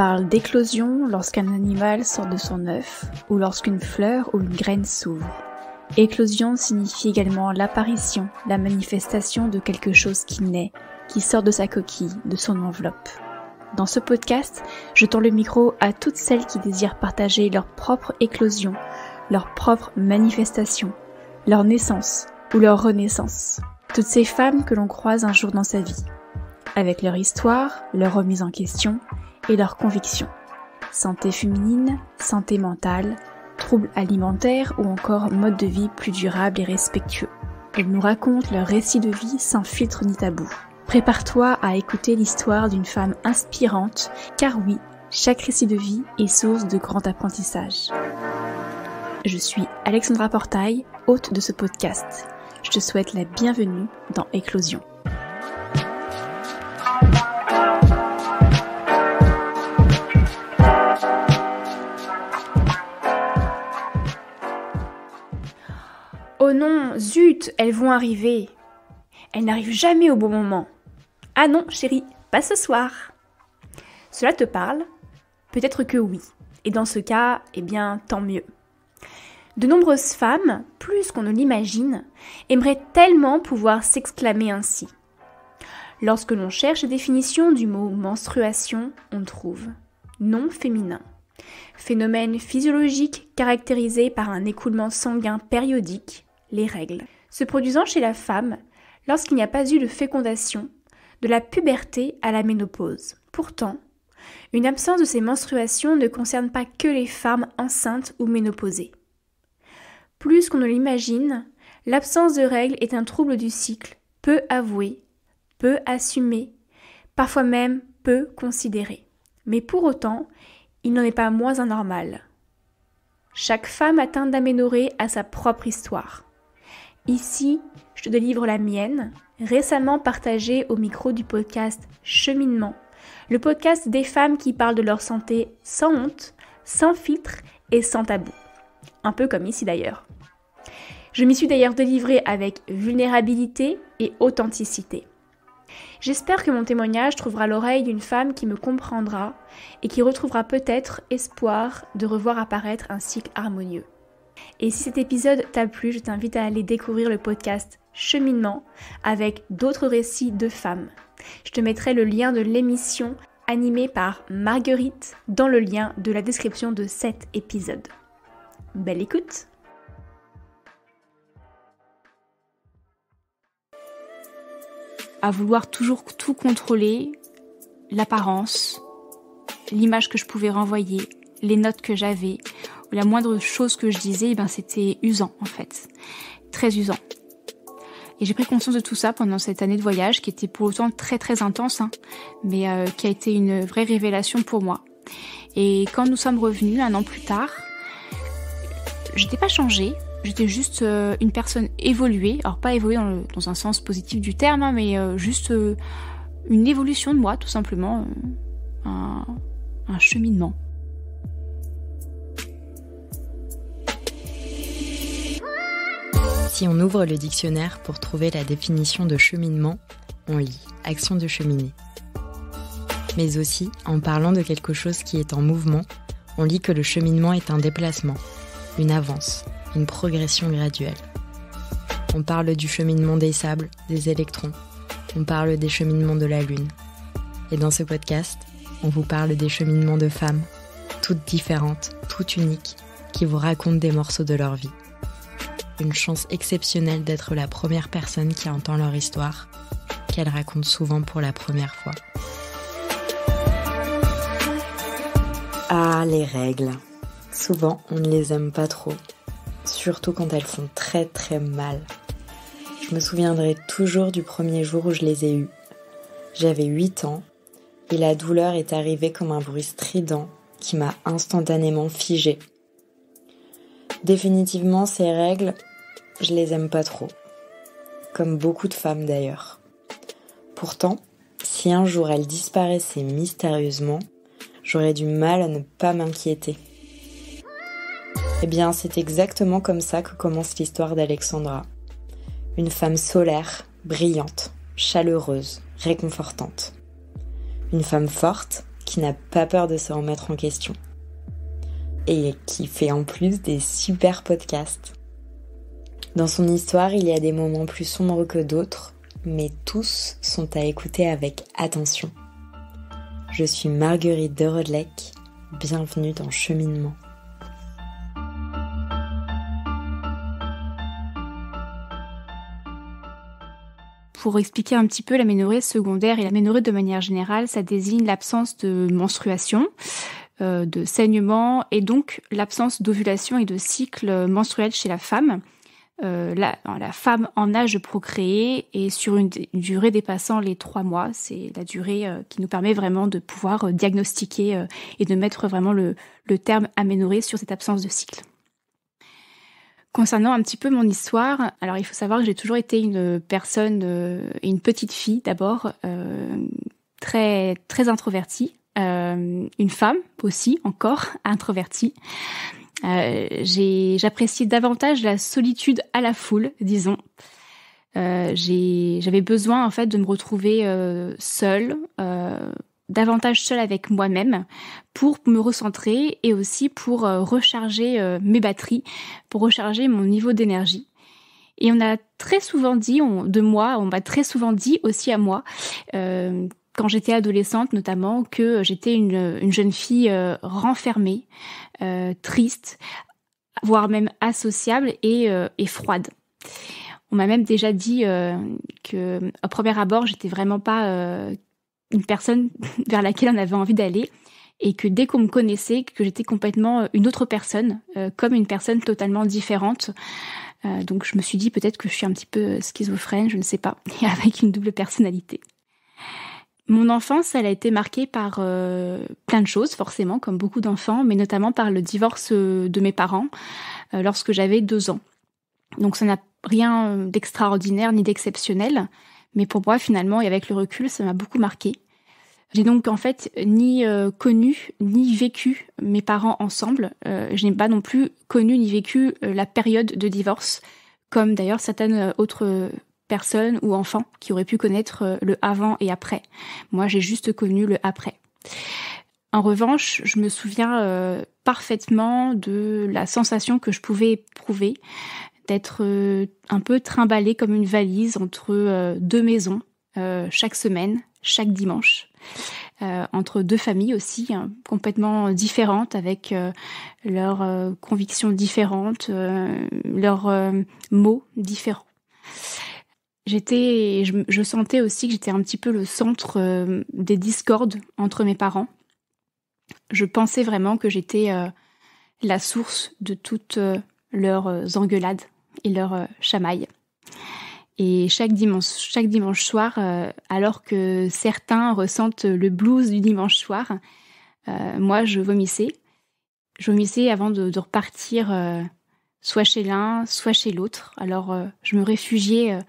parle d'éclosion lorsqu'un animal sort de son œuf ou lorsqu'une fleur ou une graine s'ouvre. Éclosion signifie également l'apparition, la manifestation de quelque chose qui naît, qui sort de sa coquille, de son enveloppe. Dans ce podcast, je tends le micro à toutes celles qui désirent partager leur propre éclosion, leur propre manifestation, leur naissance ou leur renaissance. Toutes ces femmes que l'on croise un jour dans sa vie, avec leur histoire, leur remise en question et leurs convictions. Santé féminine, santé mentale, troubles alimentaires ou encore mode de vie plus durable et respectueux. Elles nous racontent leur récit de vie sans filtre ni tabou. Prépare-toi à écouter l'histoire d'une femme inspirante, car oui, chaque récit de vie est source de grand apprentissage. Je suis Alexandra Portail, hôte de ce podcast. Je te souhaite la bienvenue dans Éclosion. Oh non, zut, elles vont arriver. Elles n'arrivent jamais au bon moment. Ah non, chérie, pas ce soir. Cela te parle ? Peut-être que oui. Et dans ce cas, eh bien, tant mieux. De nombreuses femmes, plus qu'on ne l'imagine, aimeraient tellement pouvoir s'exclamer ainsi. Lorsque l'on cherche la définition du mot menstruation, on trouve non féminin. Phénomène physiologique caractérisé par un écoulement sanguin périodique, les règles, se produisant chez la femme lorsqu'il n'y a pas eu de fécondation, de la puberté à la ménopause. Pourtant, une absence de ces menstruations ne concerne pas que les femmes enceintes ou ménopausées. Plus qu'on ne l'imagine, l'absence de règles est un trouble du cycle, peu avoué, peu assumé, parfois même peu considéré. Mais pour autant, il n'en est pas moins anormal. Chaque femme atteinte d'aménorrhée a sa propre histoire. Ici, je te délivre la mienne, récemment partagée au micro du podcast Cheminement, le podcast des femmes qui parlent de leur santé sans honte, sans filtre et sans tabou. Un peu comme ici d'ailleurs. Je m'y suis d'ailleurs délivrée avec vulnérabilité et authenticité. J'espère que mon témoignage trouvera l'oreille d'une femme qui me comprendra et qui retrouvera peut-être espoir de revoir apparaître un cycle harmonieux. Et si cet épisode t'a plu, je t'invite à aller découvrir le podcast Cheminement avec d'autres récits de femmes. Je te mettrai le lien de l'émission animée par Marguerite dans le lien de la description de cet épisode. Belle écoute! À vouloir toujours tout contrôler, l'apparence, l'image que je pouvais renvoyer, les notes que j'avais, ou la moindre chose que je disais, c'était usant en fait, très usant. Et j'ai pris conscience de tout ça pendant cette année de voyage qui était pour autant très très intense, mais qui a été une vraie révélation pour moi. Et quand nous sommes revenus 1 an plus tard, j'étais pas changée. J'étais juste une personne évoluée, alors pas évoluée dans un sens positif du terme, mais juste une évolution de moi, tout simplement, un cheminement. Si on ouvre le dictionnaire pour trouver la définition de cheminement, on lit « action de cheminer ». Mais aussi, en parlant de quelque chose qui est en mouvement, on lit que le cheminement est un déplacement, une avance, une progression graduelle. On parle du cheminement des sables, des électrons. On parle des cheminements de la Lune. Et dans ce podcast, on vous parle des cheminements de femmes, toutes différentes, toutes uniques, qui vous racontent des morceaux de leur vie. Une chance exceptionnelle d'être la première personne qui entend leur histoire, qu'elles racontent souvent pour la première fois. Ah, les règles. Souvent, on ne les aime pas trop. Surtout quand elles font très très mal. Je me souviendrai toujours du premier jour où je les ai eues. J'avais 8 ans et la douleur est arrivée comme un bruit strident qui m'a instantanément figée. Définitivement, ces règles, je les aime pas trop. Comme beaucoup de femmes d'ailleurs. Pourtant, si un jour elles disparaissaient mystérieusement, j'aurais du mal à ne pas m'inquiéter. Eh bien, c'est exactement comme ça que commence l'histoire d'Alexandra. Une femme solaire, brillante, chaleureuse, réconfortante. Une femme forte qui n'a pas peur de se remettre en question. Et qui fait en plus des super podcasts. Dans son histoire, il y a des moments plus sombres que d'autres, mais tous sont à écouter avec attention. Je suis Marguerite de Rodelec, bienvenue dans Cheminement. Pour expliquer un petit peu l'aménorrhée secondaire et l'aménorrhée de manière générale, ça désigne l'absence de menstruation, de saignement et donc l'absence d'ovulation et de cycle menstruel chez la femme. La femme en âge de procréer et sur une durée dépassant les 3 mois. C'est la durée qui nous permet vraiment de pouvoir diagnostiquer et de mettre vraiment le terme aménorrhée sur cette absence de cycle. Concernant un petit peu mon histoire, alors il faut savoir que j'ai toujours été une personne, une petite fille d'abord, très très introvertie, une femme aussi encore introvertie. J'appréciais davantage la solitude à la foule, disons. J'avais besoin en fait de me retrouver seule, davantage seule avec moi-même pour me recentrer et aussi pour recharger mes batteries, pour recharger mon niveau d'énergie. Et on a très souvent dit on m'a très souvent dit aussi à moi, quand j'étais adolescente notamment, que j'étais une jeune fille renfermée, triste, voire même associable et froide. On m'a même déjà dit que, au premier abord, j'étais vraiment pas une personne vers laquelle on avait envie d'aller, et que dès qu'on me connaissait, que j'étais complètement une autre personne, comme une personne totalement différente. Donc je me suis dit peut-être que je suis un petit peu schizophrène, je ne sais pas, et avec une double personnalité. Mon enfance, elle a été marquée par plein de choses, forcément, comme beaucoup d'enfants, mais notamment par le divorce de mes parents lorsque j'avais 2 ans. Donc ça n'a rien d'extraordinaire ni d'exceptionnel, mais pour moi, finalement, et avec le recul, ça m'a beaucoup marqué. J'ai donc en fait ni connu ni vécu mes parents ensemble. Je n'ai pas non plus connu ni vécu la période de divorce, comme d'ailleurs certaines autres personnes ou enfants qui auraient pu connaître le avant et après. Moi, j'ai juste connu le après. En revanche, je me souviens parfaitement de la sensation que je pouvais éprouver d'être un peu trimballée comme une valise entre 2 maisons chaque semaine, chaque dimanche, entre 2 familles aussi complètement différentes, avec leurs convictions différentes, leurs mots différents. Je sentais aussi que j'étais un petit peu le centre des discordes entre mes parents. Je pensais vraiment que j'étais la source de toutes leurs engueulades et leurs chamailles. Et chaque dimanche soir, alors que certains ressentent le blues du dimanche soir, moi je vomissais. Je vomissais avant de repartir soit chez l'un, soit chez l'autre. Alors je me réfugiais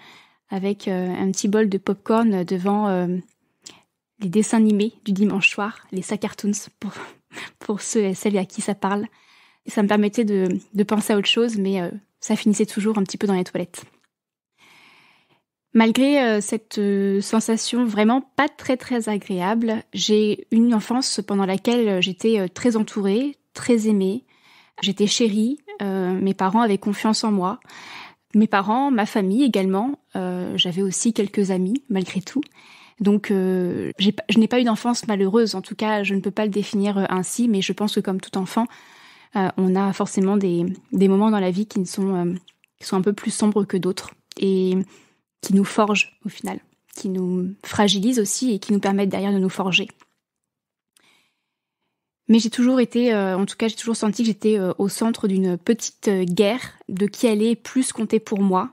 avec un petit bol de popcorn devant les dessins animés du dimanche soir, les Sacartoons pour ceux et celles à qui ça parle. Et ça me permettait de penser à autre chose, mais ça finissait toujours un petit peu dans les toilettes. Malgré cette sensation vraiment pas très très agréable, j'ai eu une enfance pendant laquelle j'étais très entourée, très aimée. J'étais chérie, mes parents avaient confiance en moi. Mes parents, ma famille également. J'avais aussi quelques amis malgré tout. Donc je n'ai pas eu d'enfance malheureuse, en tout cas je ne peux pas le définir ainsi, mais je pense que comme tout enfant, on a forcément des moments dans la vie qui sont un peu plus sombres que d'autres et qui nous forgent au final, qui nous fragilisent aussi et qui nous permettent derrière de nous forger. Mais j'ai toujours été, en tout cas j'ai toujours senti que j'étais au centre d'une petite guerre de qui allait plus compter pour moi.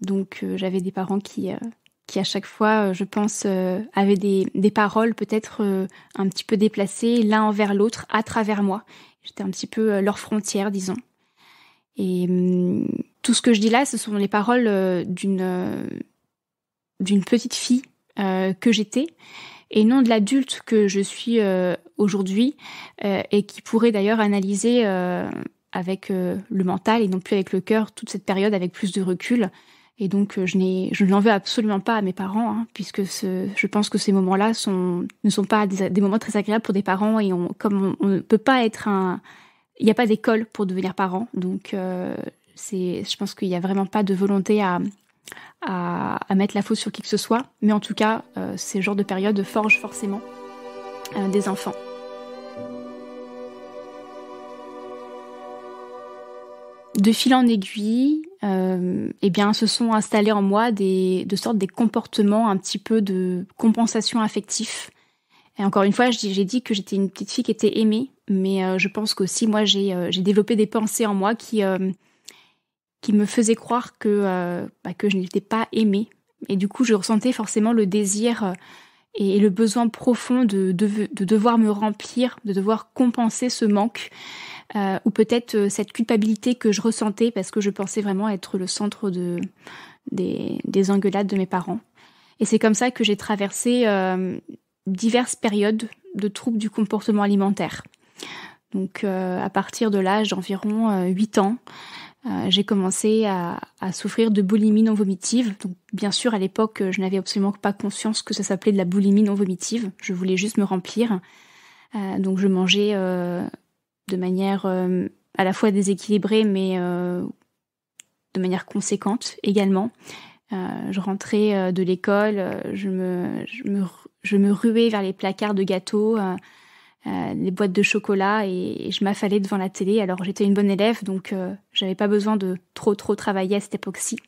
Donc j'avais des parents qui à chaque fois, je pense, avaient des paroles peut-être un petit peu déplacées l'un envers l'autre à travers moi. J'étais un petit peu leur frontière, disons. Et tout ce que je dis là, ce sont les paroles d'une petite fille que j'étais, et non de l'adulte que je suis aujourd'hui, et qui pourrait d'ailleurs analyser avec le mental et non plus avec le cœur toute cette période avec plus de recul, Et donc, je ne l'en veux absolument pas à mes parents, hein, puisque je pense que ces moments-là ne sont pas des moments très agréables pour des parents. Et comme on ne peut pas être il n'y a pas d'école pour devenir parent. Donc, je pense qu'il n'y a vraiment pas de volonté à mettre la faute sur qui que ce soit. Mais en tout cas, ces genres de périodes forgent forcément des enfants. De fil en aiguille, se sont installés en moi des comportements un petit peu de compensation affectif. Et encore une fois, j'ai dit que j'étais une petite fille qui était aimée, mais je pense qu'aussi moi j'ai développé des pensées en moi qui me faisaient croire que je n'étais pas aimée. Et du coup, je ressentais forcément le désir et le besoin profond de devoir me remplir, de devoir compenser ce manque. Ou peut-être cette culpabilité que je ressentais parce que je pensais vraiment être le centre des engueulades de mes parents. Et c'est comme ça que j'ai traversé diverses périodes de troubles du comportement alimentaire. Donc à partir de l'âge d'environ 8 ans, j'ai commencé à souffrir de boulimie non vomitive. Donc bien sûr, à l'époque, je n'avais absolument pas conscience que ça s'appelait de la boulimie non vomitive. Je voulais juste me remplir. Donc je mangeais de manière à la fois déséquilibrée, mais de manière conséquente également. Je rentrais de l'école, je me ruais vers les placards de gâteaux, les boîtes de chocolat, et je m'affalais devant la télé. Alors j'étais une bonne élève, donc j'avais pas besoin de trop travailler à cette époque-ci.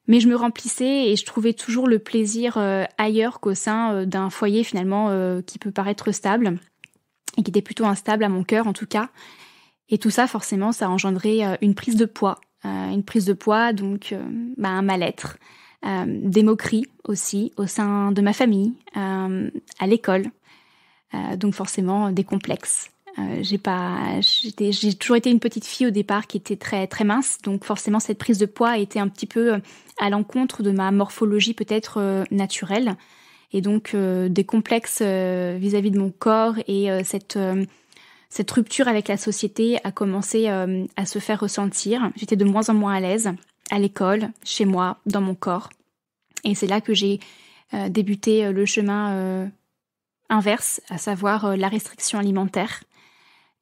Mais je me remplissais et je trouvais toujours le plaisir ailleurs qu'au sein d'un foyer finalement qui peut paraître stable, et qui était plutôt instable à mon cœur en tout cas. Et tout ça, forcément, ça a engendré une prise de poids. Donc un mal-être, des moqueries aussi au sein de ma famille, à l'école. Donc forcément, des complexes. J'ai toujours été une petite fille au départ qui était très, très mince. Donc forcément, cette prise de poids était un petit peu à l'encontre de ma morphologie peut-être naturelle. Et donc des complexes vis-à-vis de mon corps, et cette rupture avec la société a commencé à se faire ressentir. J'étais de moins en moins à l'aise à l'école, chez moi, dans mon corps. Et c'est là que j'ai débuté le chemin inverse, à savoir la restriction alimentaire.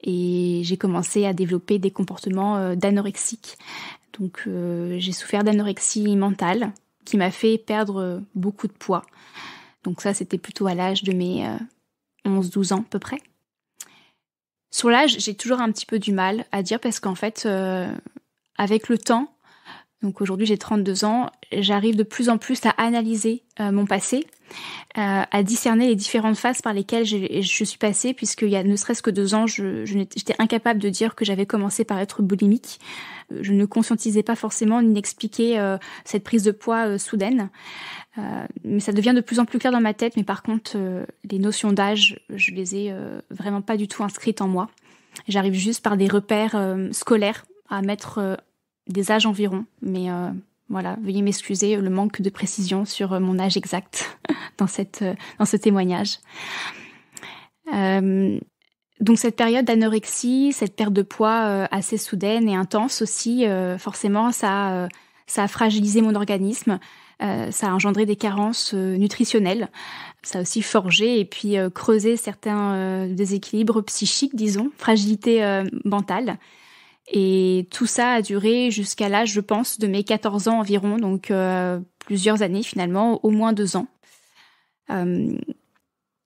Et j'ai commencé à développer des comportements d'anorexique. Donc j'ai souffert d'anorexie mentale qui m'a fait perdre beaucoup de poids. Donc ça, c'était plutôt à l'âge de mes 11-12 ans à peu près. Sur l'âge, j'ai toujours un petit peu du mal à dire parce qu'en fait, avec le temps, donc aujourd'hui j'ai 32 ans, j'arrive de plus en plus à analyser mon passé, à discerner les différentes phases par lesquelles je suis passée, puisqu'il y a ne serait-ce que 2 ans, j'étais incapable de dire que j'avais commencé par être boulimique. Je ne conscientisais pas forcément ni n'expliquais cette prise de poids soudaine. Mais ça devient de plus en plus clair dans ma tête, mais par contre, les notions d'âge, je les ai vraiment pas du tout inscrites en moi. J'arrive juste par des repères scolaires à mettre des âges environ, mais voilà, veuillez m'excuser le manque de précision sur mon âge exact dans ce témoignage. Donc cette période d'anorexie, cette perte de poids assez soudaine et intense aussi, forcément, ça a fragilisé mon organisme. Ça a engendré des carences nutritionnelles. Ça a aussi forgé et puis creusé certains déséquilibres psychiques, disons, fragilité mentale. Et tout ça a duré jusqu'à l'âge, je pense, de mes 14 ans environ, donc plusieurs années finalement, au moins 2 ans.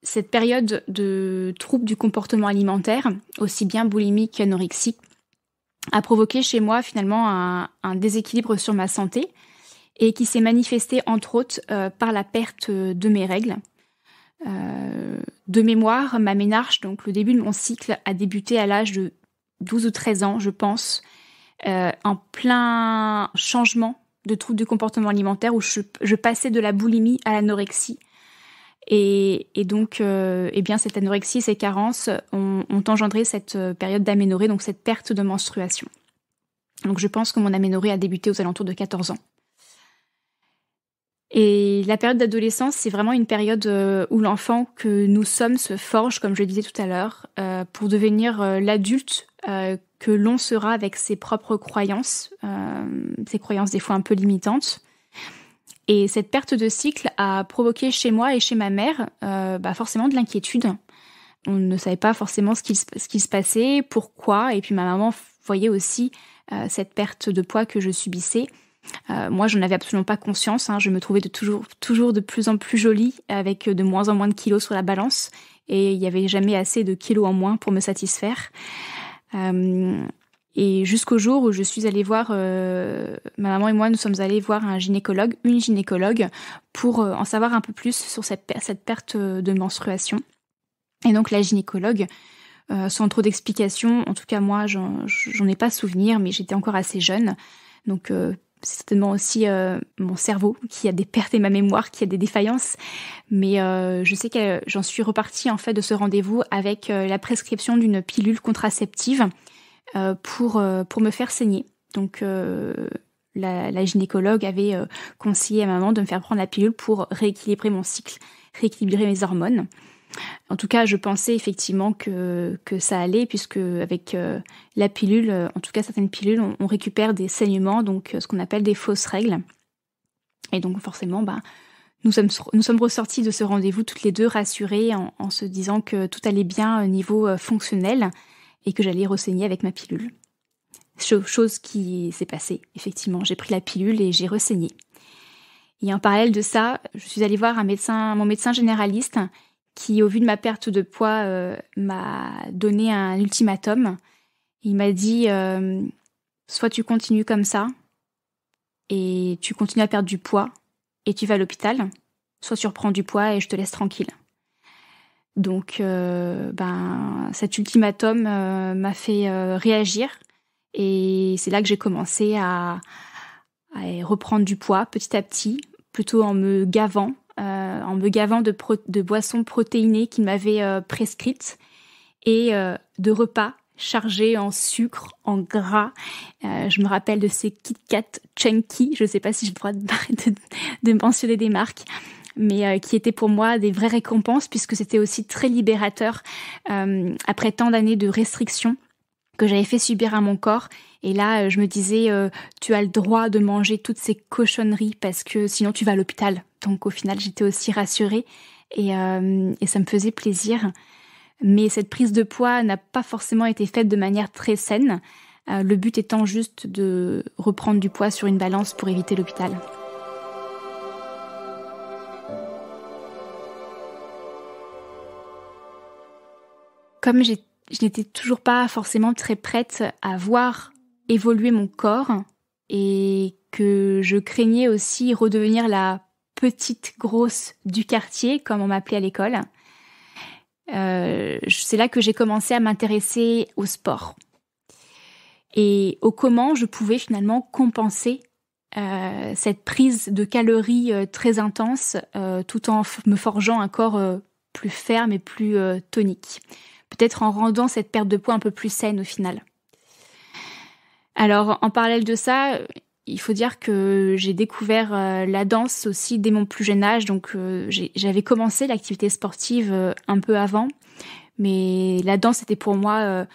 Cette période de troubles du comportement alimentaire, aussi bien boulimique qu'anorexique, a provoqué chez moi finalement un déséquilibre sur ma santé, et qui s'est manifesté entre autres par la perte de mes règles. De mémoire, ma ménarche, donc le début de mon cycle, a débuté à l'âge de 12 ou 13 ans, je pense, en plein changement de troubles du comportement alimentaire où je passais de la boulimie à l'anorexie. Et donc, cette anorexie et ces carences ont engendré cette période d'aménorrhée, donc cette perte de menstruation. Donc je pense que mon aménorrhée a débuté aux alentours de 14 ans. Et la période d'adolescence, c'est vraiment une période où l'enfant que nous sommes se forge, comme je le disais tout à l'heure, pour devenir l'adulte que l'on sera avec ses propres croyances, ses croyances des fois un peu limitantes. Et cette perte de cycle a provoqué chez moi et chez ma mère forcément de l'inquiétude. On ne savait pas forcément ce qui se passait, pourquoi, et puis ma maman voyait aussi cette perte de poids que je subissais. Moi, je n'avais absolument pas conscience. Je me trouvais toujours de plus en plus jolie, avec de moins en moins de kilos sur la balance, et il n'y avait jamais assez de kilos en moins pour me satisfaire. Et jusqu'au jour où je suis allée voir, ma maman et moi, nous sommes allés voir une gynécologue, pour en savoir un peu plus sur cette perte de menstruation. Et donc la gynécologue, sans trop d'explications, en tout cas moi, j'en ai pas souvenir, mais j'étais encore assez jeune, donc c'est certainement aussi mon cerveau qui a des pertes et ma mémoire qui a des défaillances. Mais je sais que j'en suis repartie en fait de ce rendez-vous avec la prescription d'une pilule contraceptive pour me faire saigner. Donc la gynécologue avait conseillé à maman de me faire prendre la pilule pour rééquilibrer mon cycle, rééquilibrer mes hormones. En tout cas, je pensais effectivement que ça allait, puisque avec la pilule, en tout cas certaines pilules, on récupère des saignements, donc ce qu'on appelle des fausses règles. Et donc forcément, nous sommes ressortis de ce rendez-vous toutes les deux rassurées en se disant que tout allait bien au niveau fonctionnel et que j'allais ressaigner avec ma pilule. Chose qui s'est passée, effectivement. J'ai pris la pilule et j'ai ressaigné. Et en parallèle de ça, je suis allée voir mon médecin généraliste qui, au vu de ma perte de poids, m'a donné un ultimatum. Il m'a dit soit tu continues comme ça et tu continues à perdre du poids et tu vas à l'hôpital, soit tu reprends du poids et je te laisse tranquille. Donc cet ultimatum m'a fait réagir, et c'est là que j'ai commencé à reprendre du poids petit à petit, plutôt en me gavant de boissons protéinées qu'il m'avait prescrites, et de repas chargés en sucre, en gras. Je me rappelle de ces Kit Kat Chunky, je ne sais pas si j'ai le droit de mentionner des marques, mais qui étaient pour moi des vraies récompenses, puisque c'était aussi très libérateur après tant d'années de restrictions que j'avais fait subir à mon corps. Et là, je me disais, tu as le droit de manger toutes ces cochonneries parce que sinon tu vas à l'hôpital. Donc au final, j'étais aussi rassurée, et ça me faisait plaisir. Mais cette prise de poids n'a pas forcément été faite de manière très saine, le but étant juste de reprendre du poids sur une balance pour éviter l'hôpital. Comme je n'étais toujours pas forcément très prête à voir évoluer mon corps, et que je craignais aussi redevenir la petite grosse du quartier, comme on m'appelait à l'école, c'est là que j'ai commencé à m'intéresser au sport et au comment je pouvais finalement compenser cette prise de calories très intense, tout en me forgeant un corps plus ferme et plus tonique. Peut-être en rendant cette perte de poids un peu plus saine au final. Alors, en parallèle de ça, il faut dire que j'ai découvert la danse aussi dès mon plus jeune âge. Donc, j'avais commencé l'activité sportive un peu avant. Mais la danse était pour moi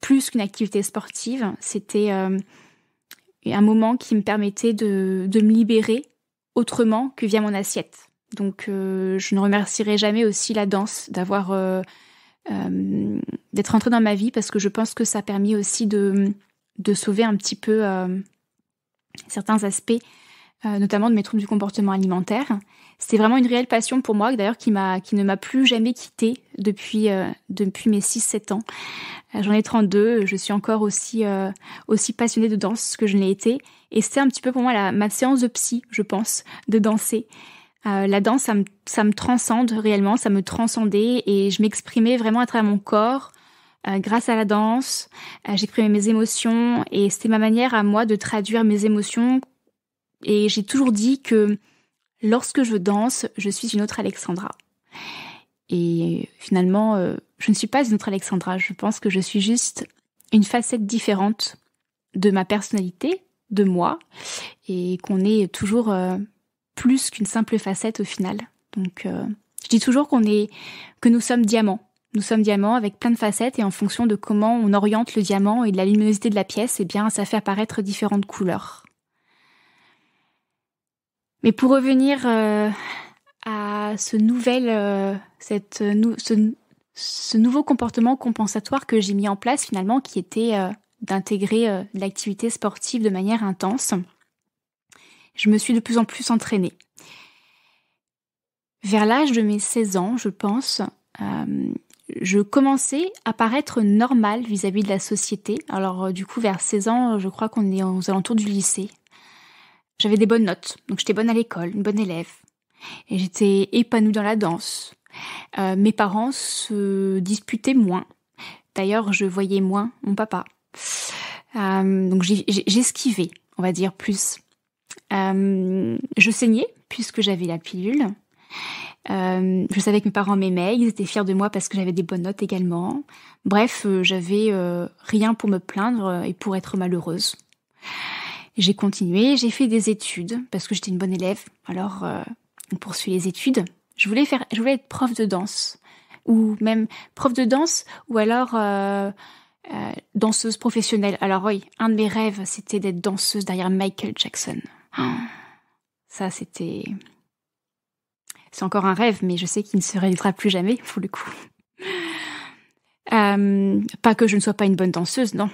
plus qu'une activité sportive. C'était un moment qui me permettait de me libérer autrement que via mon assiette. Donc, je ne remercierai jamais aussi la danse d'être entrée dans ma vie, parce que je pense que ça a permis aussi de sauver un petit peu certains aspects, notamment de mes troubles du comportement alimentaire. C'est vraiment une réelle passion pour moi, d'ailleurs, qui ne m'a plus jamais quittée depuis mes 6-7 ans. J'en ai 32, je suis encore aussi passionnée de danse que je l'ai été. Et c'était un petit peu pour moi ma séance de psy, je pense, de danser. La danse, ça me transcende réellement, ça me transcendait, et je m'exprimais vraiment à travers mon corps. Grâce à la danse, j'exprimais mes émotions, et c'était ma manière à moi de traduire mes émotions. Et j'ai toujours dit que lorsque je danse, je suis une autre Alexandra. Et finalement, je ne suis pas une autre Alexandra. Je pense que je suis juste une facette différente de ma personnalité, de moi, et qu'on est toujours plus qu'une simple facette au final. Donc, je dis toujours que nous sommes diamants. Nous sommes diamants avec plein de facettes et en fonction de comment on oriente le diamant et de la luminosité de la pièce, eh bien, ça fait apparaître différentes couleurs. Mais pour revenir à ce nouveau comportement compensatoire que j'ai mis en place finalement, qui était d'intégrer l'activité sportive de manière intense, je me suis de plus en plus entraînée. Vers l'âge de mes 16 ans, je pense, je commençais à paraître normale vis-à-vis de la société. Alors du coup, vers 16 ans, je crois qu'on est aux alentours du lycée. J'avais des bonnes notes, donc j'étais bonne à l'école, une bonne élève. Et j'étais épanouie dans la danse. Mes parents se disputaient moins. D'ailleurs, je voyais moins mon papa. Donc j'esquivais, on va dire, plus. Je saignais, puisque j'avais la pilule. Je savais que mes parents m'aimaient, ils étaient fiers de moi parce que j'avais des bonnes notes également. Bref, j'avais rien pour me plaindre et pour être malheureuse. J'ai continué, j'ai fait des études parce que j'étais une bonne élève. Alors, on poursuit les études. Je voulais être prof de danse ou même prof de danse ou alors danseuse professionnelle. Alors oui, un de mes rêves, c'était d'être danseuse derrière Michael Jackson. Ça, c'est encore un rêve, mais je sais qu'il ne se réalisera plus jamais, pour le coup. Pas que je ne sois pas une bonne danseuse, non.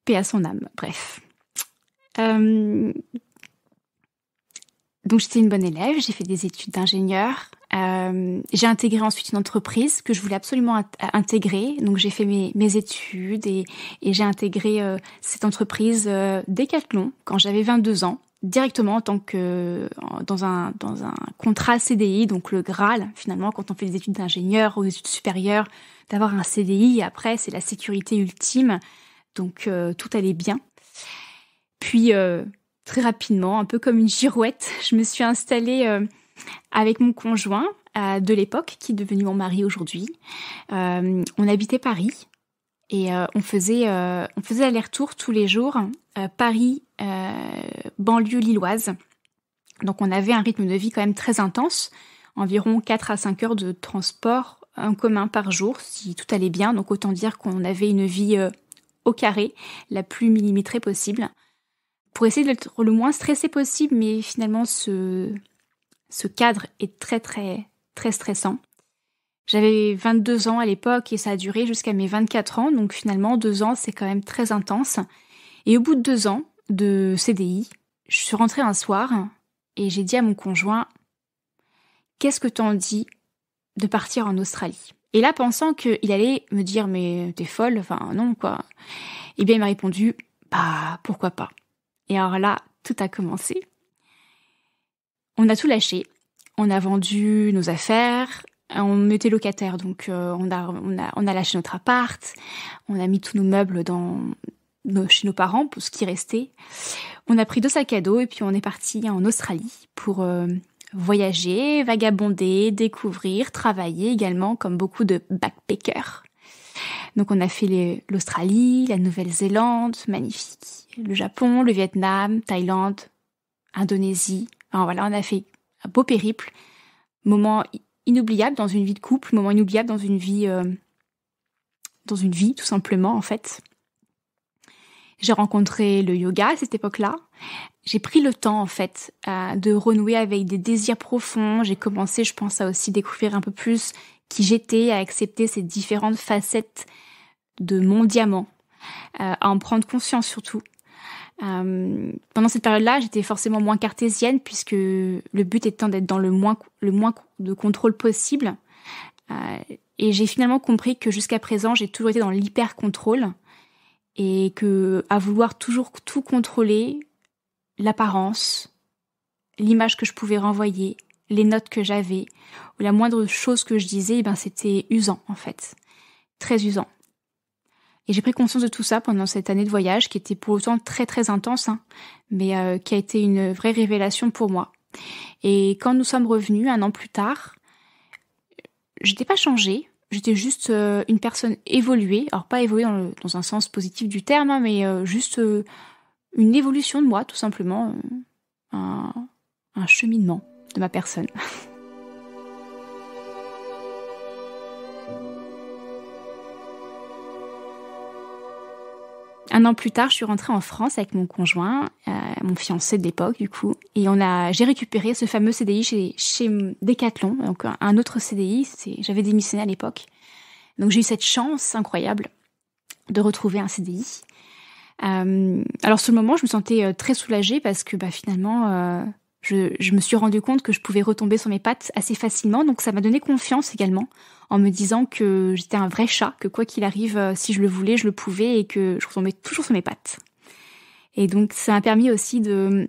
Paix à son âme, bref. Donc j'étais une bonne élève, j'ai fait des études d'ingénieur. J'ai intégré ensuite une entreprise que je voulais absolument intégrer. Donc j'ai fait mes études et j'ai intégré cette entreprise Decathlon quand j'avais 22 ans. Directement en tant que dans un contrat CDI, donc le Graal finalement quand on fait des études d'ingénieur ou des études supérieures, d'avoir un CDI après c'est la sécurité ultime, donc tout allait bien. Puis très rapidement, un peu comme une girouette, je me suis installée avec mon conjoint de l'époque qui est devenu mon mari aujourd'hui. On habitait Paris et on faisait aller-retour tous les jours. Paris, banlieue lilloise. Donc on avait un rythme de vie quand même très intense, environ 4 à 5 heures de transport en commun par jour, si tout allait bien. Donc autant dire qu'on avait une vie au carré, la plus millimétrée possible, pour essayer d'être le moins stressé possible, mais finalement ce cadre est très très très stressant. J'avais 22 ans à l'époque et ça a duré jusqu'à mes 24 ans, donc finalement 2 ans c'est quand même très intense. Et au bout de 2 ans de CDI, je suis rentrée un soir et j'ai dit à mon conjoint « Qu'est-ce que t'en dis de partir en Australie ?» Et là, pensant qu'il allait me dire « Mais t'es folle, enfin non quoi », eh bien il m'a répondu « Bah pourquoi pas ?» Et alors là, tout a commencé. On a tout lâché, on a vendu nos affaires, on était locataire, donc on a lâché notre appart, on a mis tous nos meubles chez nos parents pour ce qui restait. On a pris 2 sacs à dos et puis on est parti en Australie pour voyager, vagabonder, découvrir, travailler également comme beaucoup de backpackers. Donc on a fait l'Australie, la Nouvelle-Zélande, magnifique, le Japon, le Vietnam, Thaïlande, Indonésie. Alors voilà, on a fait un beau périple, moment inoubliable dans une vie de couple, moment inoubliable dans une vie tout simplement en fait. J'ai rencontré le yoga à cette époque-là. J'ai pris le temps, en fait, de renouer avec des désirs profonds. J'ai commencé, je pense, à aussi découvrir un peu plus qui j'étais, à accepter ces différentes facettes de mon diamant, à en prendre conscience surtout. Pendant cette période-là, j'étais forcément moins cartésienne puisque le but étant d'être dans le moins de contrôle possible. Et j'ai finalement compris que jusqu'à présent, j'ai toujours été dans l'hyper-contrôle. Et que à vouloir toujours tout contrôler, l'apparence, l'image que je pouvais renvoyer, les notes que j'avais, ou la moindre chose que je disais, ben c'était usant en fait, très usant. Et j'ai pris conscience de tout ça pendant cette année de voyage qui était pour autant très très intense, mais qui a été une vraie révélation pour moi. Et quand nous sommes revenus 1 an plus tard, j'étais pas changée. J'étais juste une personne évoluée, alors pas évoluée dans un sens positif du terme, mais juste une évolution de moi, tout simplement, un cheminement de ma personne. Un an plus tard, je suis rentrée en France avec mon conjoint, mon fiancé de l'époque du coup, et j'ai récupéré ce fameux CDI chez Decathlon, donc un autre CDI, j'avais démissionné à l'époque. Donc j'ai eu cette chance incroyable de retrouver un CDI. Alors sur le moment, je me sentais très soulagée parce que finalement, je me suis rendu compte que je pouvais retomber sur mes pattes assez facilement, donc ça m'a donné confiance également, en me disant que j'étais un vrai chat, que quoi qu'il arrive, si je le voulais, je le pouvais et que je retombais toujours sur mes pattes. Et donc ça m'a permis aussi de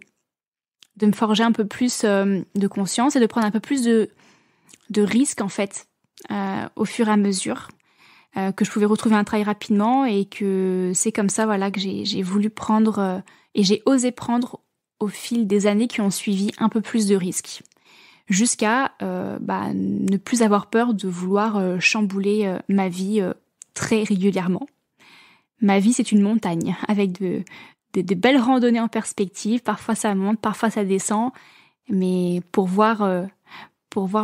me forger un peu plus de conscience et de prendre un peu plus de risques en fait, au fur et à mesure, que je pouvais retrouver un travail rapidement et que c'est comme ça que j'ai voulu prendre et j'ai osé prendre au fil des années qui ont suivi un peu plus de risques, jusqu'à ne plus avoir peur de vouloir chambouler ma vie très régulièrement. Ma vie, c'est une montagne avec de belles randonnées en perspective. Parfois ça monte, parfois ça descend, mais pour voir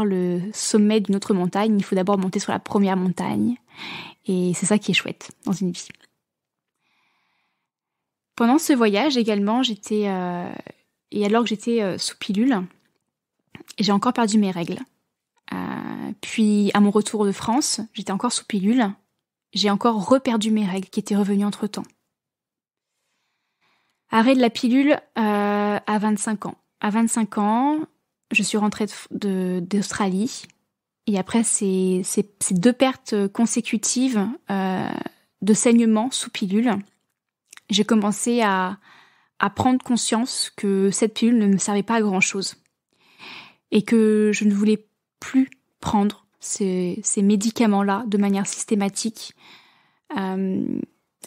le sommet d'une autre montagne, il faut d'abord monter sur la première montagne, et c'est ça qui est chouette dans une vie. Pendant ce voyage également, j'étais sous pilule, j'ai encore perdu mes règles. Puis à mon retour de France, j'étais encore sous pilule, j'ai encore reperdu mes règles qui étaient revenues entre-temps. Arrêt de la pilule à 25 ans. À 25 ans, je suis rentrée d'Australie, et après ces 2 pertes consécutives de saignement sous pilule, j'ai commencé à prendre conscience que cette pilule ne me servait pas à grand-chose et que je ne voulais plus prendre ces médicaments-là de manière systématique,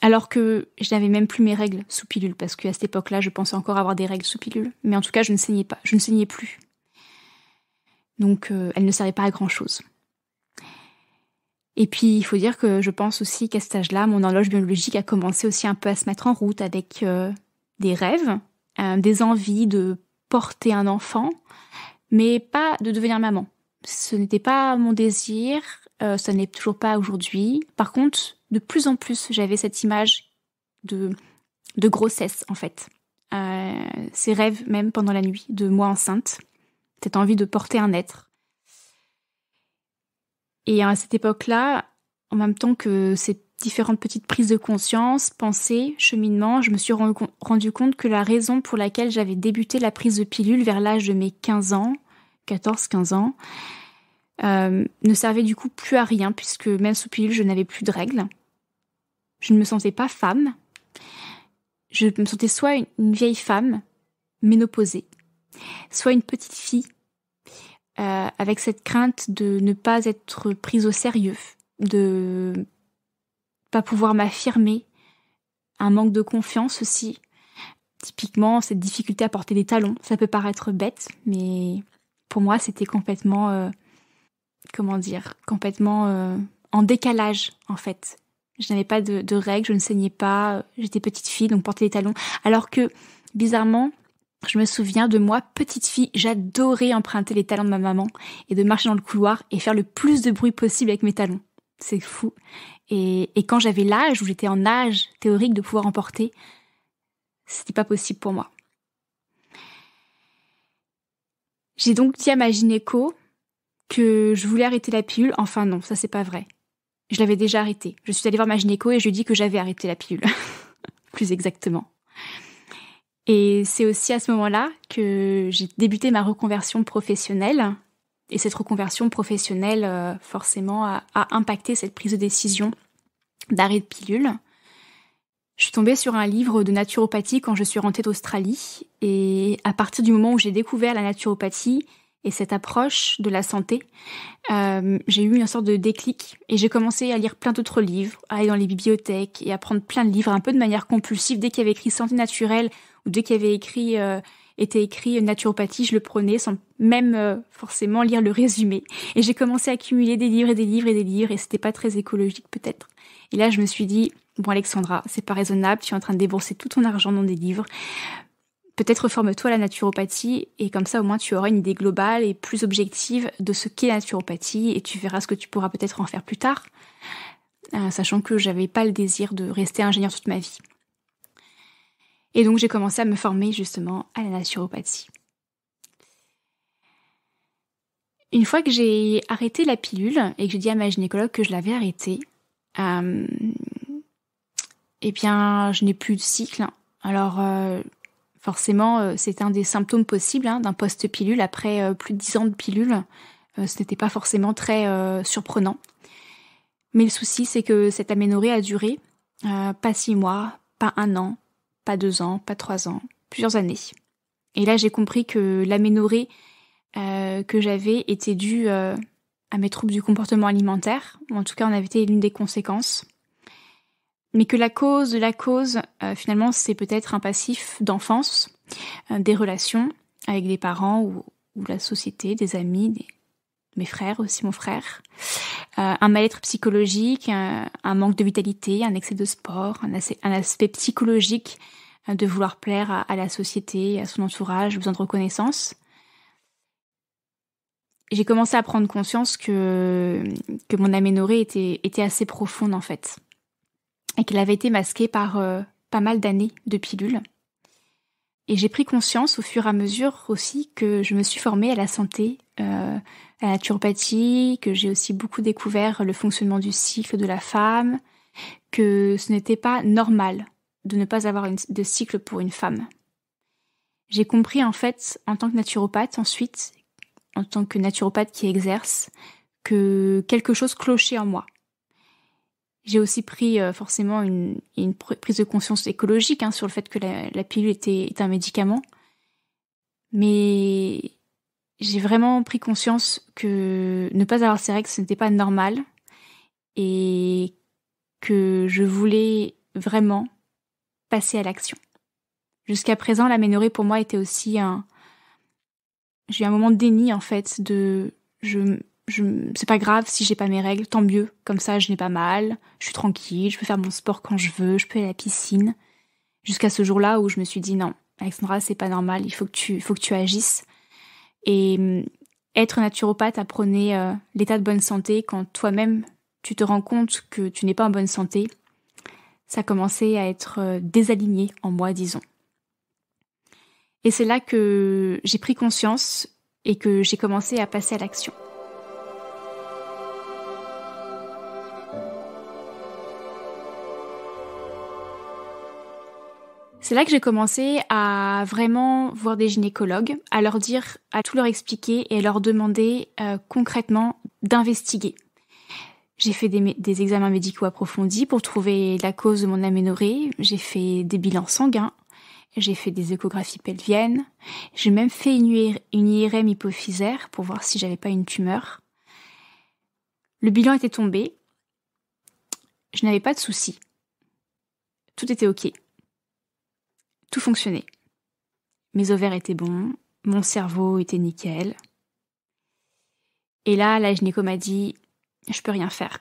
alors que je n'avais même plus mes règles sous pilule, parce qu'à cette époque-là, je pensais encore avoir des règles sous pilule, mais en tout cas, je ne saignais plus. Donc, elles ne servaient pas à grand-chose. Et puis, il faut dire que je pense aussi qu'à cet âge-là, mon horloge biologique a commencé aussi un peu à se mettre en route avec des rêves, des envies de porter un enfant, mais pas de devenir maman. Ce n'était pas mon désir, ça n'est toujours pas aujourd'hui. Par contre, de plus en plus, j'avais cette image de grossesse, en fait. Ces rêves, même pendant la nuit, de moi enceinte, cette envie de porter un être. Et à cette époque-là, en même temps que ces différentes petites prises de conscience, pensées, cheminements, je me suis rendu compte que la raison pour laquelle j'avais débuté la prise de pilule vers l'âge de mes 15 ans, 14-15 ans, ne servait du coup plus à rien, puisque même sous pilule, je n'avais plus de règles. Je ne me sentais pas femme. Je me sentais soit une vieille femme, ménopausée, soit une petite fille, avec cette crainte de ne pas être prise au sérieux, de pas pouvoir m'affirmer, un manque de confiance aussi. Typiquement, cette difficulté à porter des talons, ça peut paraître bête, mais pour moi, c'était complètement, en décalage, en fait. Je n'avais pas de règles, je ne saignais pas, j'étais petite fille, donc porter des talons. Alors que, bizarrement, je me souviens de moi, petite fille, j'adorais emprunter les talons de ma maman et de marcher dans le couloir et faire le plus de bruit possible avec mes talons. C'est fou. Et quand j'avais l'âge, où j'étais en âge théorique de pouvoir en porter, c'était pas possible pour moi. J'ai donc dit à ma gynéco que je voulais arrêter la pilule. Enfin non, ça c'est pas vrai. Je l'avais déjà arrêtée. Je suis allée voir ma gynéco et je lui ai dit que j'avais arrêté la pilule. Plus exactement. Et c'est aussi à ce moment-là que j'ai débuté ma reconversion professionnelle. Et cette reconversion professionnelle, forcément, a impacté cette prise de décision d'arrêt de pilule. Je suis tombée sur un livre de naturopathie quand je suis rentrée d'Australie. Et à partir du moment où j'ai découvert la naturopathie et cette approche de la santé, j'ai eu une sorte de déclic. Et j'ai commencé à lire plein d'autres livres, à aller dans les bibliothèques et à prendre plein de livres un peu de manière compulsive. Dès qu'il y avait écrit santé naturelle ou dès qu'il y avait était écrit naturopathie, je le prenais sans même forcément lire le résumé. Et j'ai commencé à accumuler des livres et des livres et des livres, et c'était pas très écologique peut-être. Et là, je me suis dit, Bon Alexandra, c'est pas raisonnable, tu es en train de débourser tout ton argent dans des livres. Peut-être forme-toi à la naturopathie et comme ça au moins tu auras une idée globale et plus objective de ce qu'est la naturopathie et tu verras ce que tu pourras peut-être en faire plus tard, sachant que j'avais pas le désir de rester ingénieure toute ma vie. Et donc j'ai commencé à me former justement à la naturopathie. Une fois que j'ai arrêté la pilule et que j'ai dit à ma gynécologue que je l'avais arrêtée, eh bien je n'ai plus de cycle. Alors forcément c'est un des symptômes possibles d'un post-pilule après plus de 10 ans de pilule. Ce n'était pas forcément très surprenant. Mais le souci c'est que cette aménorrhée a duré pas 6 mois, pas 1 an, pas 2 ans, pas 3 ans, plusieurs années. Et là j'ai compris que l'aménorrhée que j'avais était due à mes troubles du comportement alimentaire, ou en tout cas en avait été l'une des conséquences. Mais que la cause de la cause, finalement, c'est peut-être un passif d'enfance, des relations avec des parents ou la société, des amis, mes frères aussi, mon frère, un mal-être psychologique, un manque de vitalité, un excès de sport, un aspect psychologique de vouloir plaire à la société, à son entourage, besoin de reconnaissance. J'ai commencé à prendre conscience que mon aménorrhée était assez profonde en fait. Et qu'elle avait été masquée par pas mal d'années de pilules. Et j'ai pris conscience au fur et à mesure aussi que je me suis formée à la santé, à la naturopathie, que j'ai aussi beaucoup découvert le fonctionnement du cycle de la femme, que ce n'était pas normal de ne pas avoir de cycle pour une femme. J'ai compris en fait, en tant que naturopathe ensuite, en tant que naturopathe qui exerce, que quelque chose clochait en moi. J'ai aussi pris forcément une prise de conscience écologique sur le fait que la pilule est un médicament. Mais j'ai vraiment pris conscience que ne pas avoir ces règles, ce n'était pas normal. Et que je voulais vraiment passer à l'action. Jusqu'à présent, l'aménorrhée pour moi était aussi j'ai eu un moment de déni en fait, c'est pas grave si j'ai pas mes règles, tant mieux, comme ça je n'ai pas mal, je suis tranquille, je peux faire mon sport quand je veux, je peux aller à la piscine. Jusqu'à ce jour-là où je me suis dit non, Alexandra, c'est pas normal, il faut que tu agisses. Et être naturopathe apprenait l'état de bonne santé quand toi-même tu te rends compte que tu n'es pas en bonne santé. Ça commençait à être désaligné en moi, disons. Et c'est là que j'ai pris conscience et que j'ai commencé à passer à l'action. C'est là que j'ai commencé à vraiment voir des gynécologues, à leur dire, à tout leur expliquer et à leur demander concrètement d'investiguer. J'ai fait des examens médicaux approfondis pour trouver la cause de mon aménorrhée. J'ai fait des bilans sanguins. J'ai fait des échographies pelviennes. J'ai même fait une IRM hypophysaire pour voir si j'avais pas une tumeur. Le bilan était tombé. Je n'avais pas de soucis. Tout était ok. Tout fonctionnait. Mes ovaires étaient bons. Mon cerveau était nickel. Et là, la gynéco m'a dit « Je peux rien faire.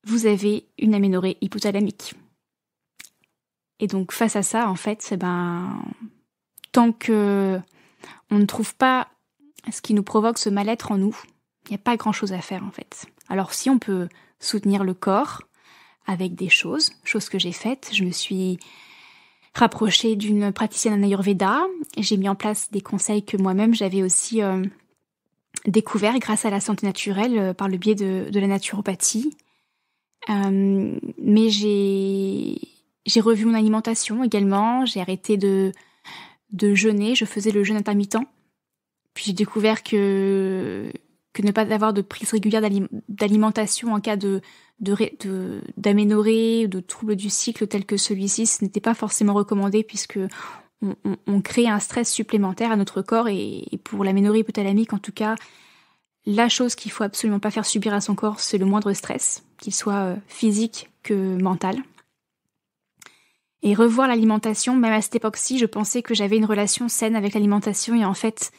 Vous avez une aménorrhée hypothalamique. » Et donc face à ça, en fait, tant que on ne trouve pas ce qui nous provoque ce mal-être en nous, il n'y a pas grand-chose à faire en fait. Alors si on peut soutenir le corps avec des choses que j'ai faites, je me suis rapprochée d'une praticienne en Ayurveda, j'ai mis en place des conseils que moi-même j'avais aussi découverts grâce à la santé naturelle par le biais de la naturopathie. Mais j'ai revu mon alimentation également, j'ai arrêté de jeûner, je faisais le jeûne intermittent. Puis j'ai découvert que ne pas avoir de prise régulière d'alimentation en cas d'aménorrhée ou de troubles du cycle tel que celui-ci, ce n'était pas forcément recommandé puisque on crée un stress supplémentaire à notre corps et pour l'aménorrhée hypothalamique en tout cas, la chose qu'il faut absolument pas faire subir à son corps, c'est le moindre stress, qu'il soit physique que mental. Et revoir l'alimentation, même à cette époque-ci, je pensais que j'avais une relation saine avec l'alimentation et en fait,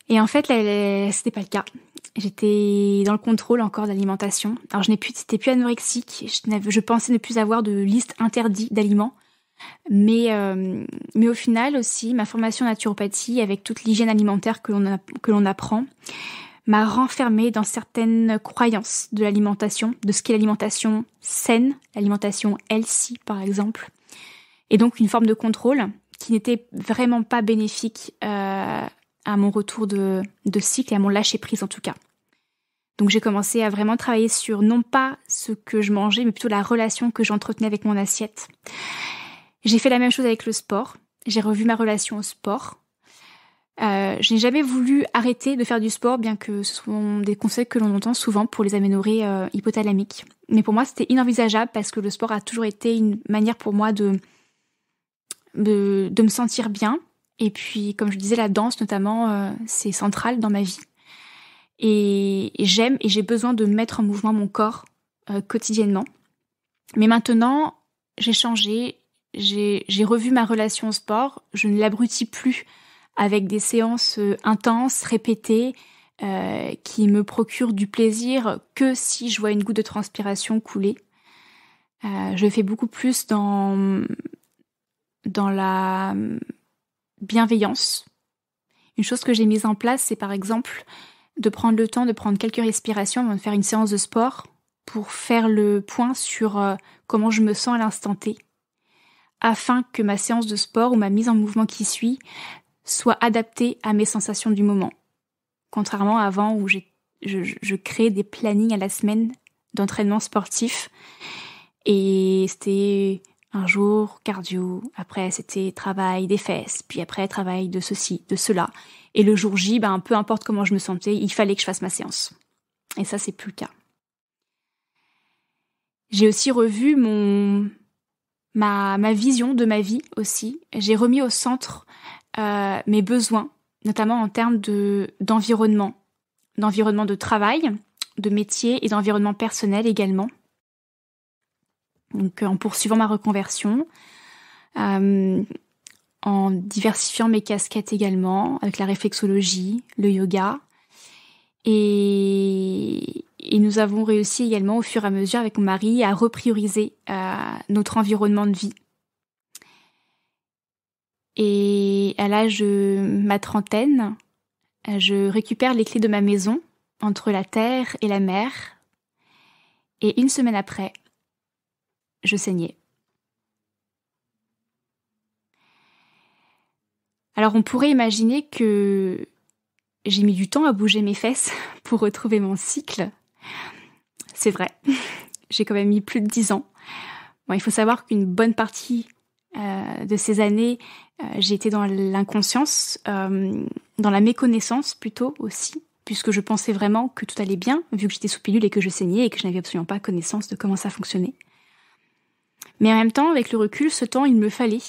c'était pas le cas. J'étais dans le contrôle encore de l'alimentation. Alors c'était plus anorexique, je pensais ne plus avoir de liste interdite d'aliments. Mais au final aussi, ma formation en naturopathie, avec toute l'hygiène alimentaire que l'on apprend, m'a renfermée dans certaines croyances de l'alimentation, de ce qu'est l'alimentation saine, l'alimentation healthy par exemple. Et donc une forme de contrôle qui n'était vraiment pas bénéfique à mon retour de cycle et à mon lâcher-prise en tout cas. Donc j'ai commencé à vraiment travailler sur non pas ce que je mangeais, mais plutôt la relation que j'entretenais avec mon assiette. J'ai fait la même chose avec le sport. J'ai revu ma relation au sport. Je n'ai jamais voulu arrêter de faire du sport, bien que ce sont des conseils que l'on entend souvent pour les aménorrhées hypothalamiques. Mais pour moi, c'était inenvisageable parce que le sport a toujours été une manière pour moi de me sentir bien. Et puis, comme je disais, la danse notamment, c'est central dans ma vie. Et j'aime et j'ai besoin de mettre en mouvement mon corps quotidiennement. Mais maintenant, j'ai changé. J'ai revu ma relation au sport, je ne l'abrutis plus avec des séances intenses, répétées, qui me procurent du plaisir que si je vois une goutte de transpiration couler. Je fais beaucoup plus dans la bienveillance. Une chose que j'ai mise en place, c'est par exemple de prendre le temps de prendre quelques respirations avant de faire une séance de sport pour faire le point sur comment je me sens à l'instant T, afin que ma séance de sport ou ma mise en mouvement qui suit soit adaptée à mes sensations du moment. Contrairement à avant où je créais des plannings à la semaine d'entraînement sportif et c'était un jour cardio, après c'était travail des fesses, puis après travail de ceci, de cela. Et le jour J, peu importe comment je me sentais, il fallait que je fasse ma séance. Et ça, c'est plus le cas. J'ai aussi revu ma vision de ma vie aussi. J'ai remis au centre mes besoins, notamment en termes d'environnement de travail, de métier et d'environnement personnel également. Donc en poursuivant ma reconversion, en diversifiant mes casquettes également, avec la réflexologie, le yoga. Et nous avons réussi également au fur et à mesure avec mon mari à reprioriser notre environnement de vie. Et à l'âge de ma trentaine, je récupère les clés de ma maison entre la terre et la mer. Et une semaine après, je saignais. Alors on pourrait imaginer que j'ai mis du temps à bouger mes fesses pour retrouver mon cycle. C'est vrai, j'ai quand même mis plus de 10 ans. Bon, il faut savoir qu'une bonne partie de ces années, j'ai été dans l'inconscience, dans la méconnaissance plutôt aussi, puisque je pensais vraiment que tout allait bien, vu que j'étais sous pilule et que je saignais et que je n'avais absolument pas connaissance de comment ça fonctionnait. Mais en même temps, avec le recul, ce temps, il me fallait.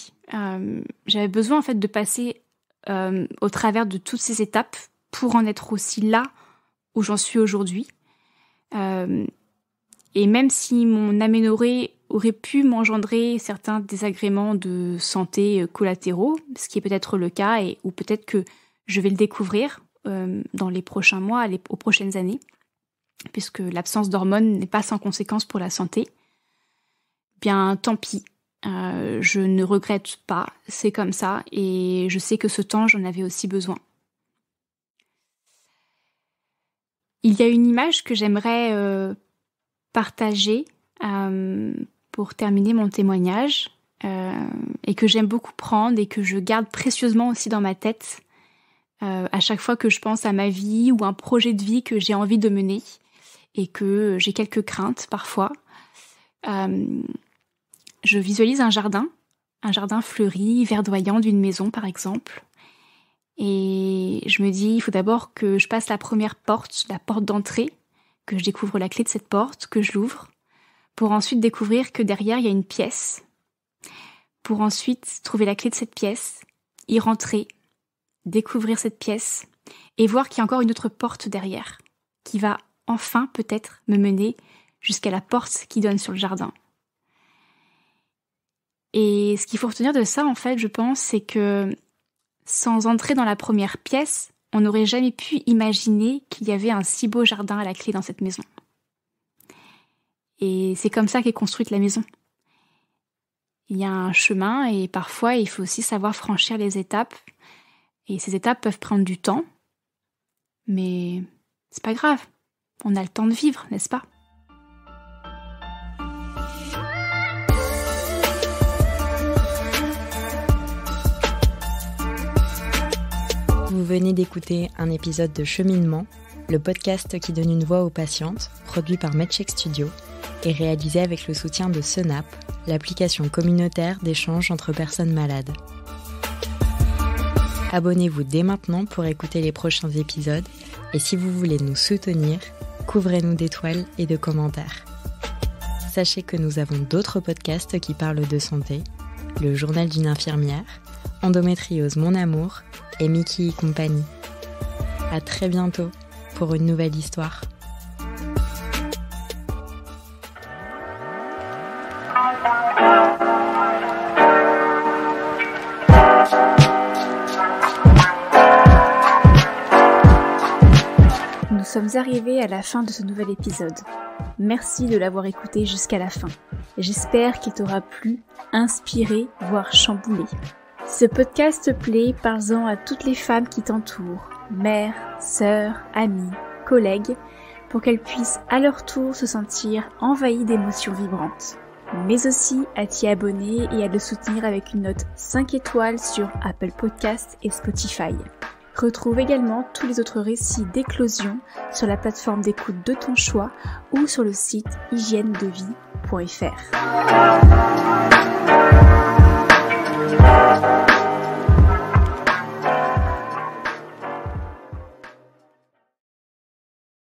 J'avais besoin en fait de passer au travers de toutes ces étapes pour en être aussi là où j'en suis aujourd'hui. Et même si mon aménorrhée aurait pu m'engendrer certains désagréments de santé collatéraux, ce qui est peut-être le cas, ou peut-être que je vais le découvrir dans les prochains mois, aux prochaines années, puisque l'absence d'hormones n'est pas sans conséquence pour la santé, bien tant pis. Je ne regrette pas, c'est comme ça, et je sais que ce temps, j'en avais aussi besoin. Il y a une image que j'aimerais partager pour terminer mon témoignage, et que j'aime beaucoup prendre et que je garde précieusement aussi dans ma tête à chaque fois que je pense à ma vie ou un projet de vie que j'ai envie de mener et que j'ai quelques craintes parfois. Je visualise un jardin fleuri, verdoyant d'une maison par exemple. Et je me dis, il faut d'abord que je passe la première porte, la porte d'entrée, que je découvre la clé de cette porte, que je l'ouvre, pour ensuite découvrir que derrière il y a une pièce, pour ensuite trouver la clé de cette pièce, y rentrer, découvrir cette pièce, et voir qu'il y a encore une autre porte derrière, qui va enfin peut-être me mener jusqu'à la porte qui donne sur le jardin. Et ce qu'il faut retenir de ça, en fait, je pense, c'est que sans entrer dans la première pièce, on n'aurait jamais pu imaginer qu'il y avait un si beau jardin à la clé dans cette maison. Et c'est comme ça qu'est construite la maison. Il y a un chemin et parfois il faut aussi savoir franchir les étapes. Et ces étapes peuvent prendre du temps, mais c'est pas grave. On a le temps de vivre, n'est-ce pas ? Vous venez d'écouter un épisode de Cheminement, le podcast qui donne une voix aux patientes, produit par MedCheck Studio et réalisé avec le soutien de Senap, l'application communautaire d'échange entre personnes malades. Abonnez-vous dès maintenant pour écouter les prochains épisodes et si vous voulez nous soutenir, couvrez-nous d'étoiles et de commentaires. Sachez que nous avons d'autres podcasts qui parlent de santé, le journal d'une infirmière, Endométriose Mon Amour et Mickey et compagnie. À très bientôt pour une nouvelle histoire. Nous sommes arrivés à la fin de ce nouvel épisode. Merci de l'avoir écouté jusqu'à la fin. J'espère qu'il t'aura plu, inspiré, voire chamboulé. Si ce podcast te plaît, parle-en à toutes les femmes qui t'entourent, mères, sœurs, amies, collègues, pour qu'elles puissent à leur tour se sentir envahies d'émotions vibrantes. Mais aussi à t'y abonner et à le soutenir avec une note 5 étoiles sur Apple Podcasts et Spotify. Retrouve également tous les autres récits d'éclosion sur la plateforme d'écoute de ton choix ou sur le site hygienedevie.fr.